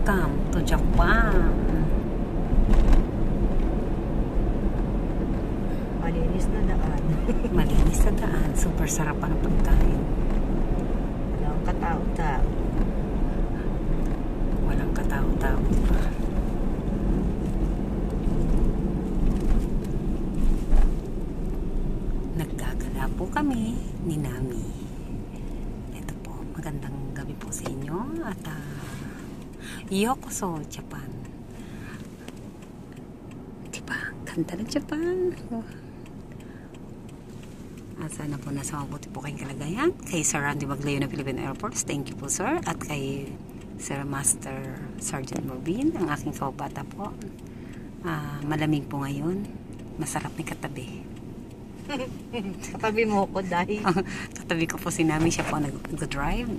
Welcome to Japan. Malinis na daan. Malinis na daan. Super sarap pa ng pagkain. Walang katao-tao. Walang katao-tao, diba? Nagkagala po kami ni Nami. Ito po, magandang gabi po sa inyo at Yokoso Japan. Diba? Ganda ng Japan. Sana po nasa mabuti po kayong kalagayan. Kay Sir Randy Maglayo ng Philippine Air Force, thank you po sir. At kay Sir Master Sergeant Morbin, ang aking kababata po. Malamig po ngayon. Masarap ni katabi. Katabi mo ko dahil. Katabi ko po si Nami, siya po nag-drive.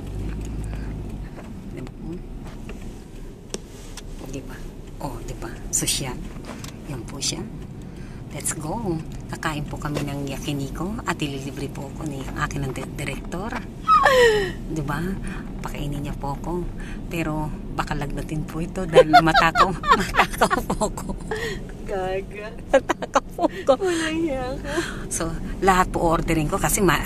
Diba? Oh, diba? Sosyal. Yan po siya. Let's go. Kakain po kami ng yakiniko at ililibre po ako ni akin ng direktor. Diba? Pakainin niya po ako. Pero baka lagnatin po ito dahil matakaw po ako. Gaga. Matakaw po ako. Walang yan. So, lahat po ordering ko kasi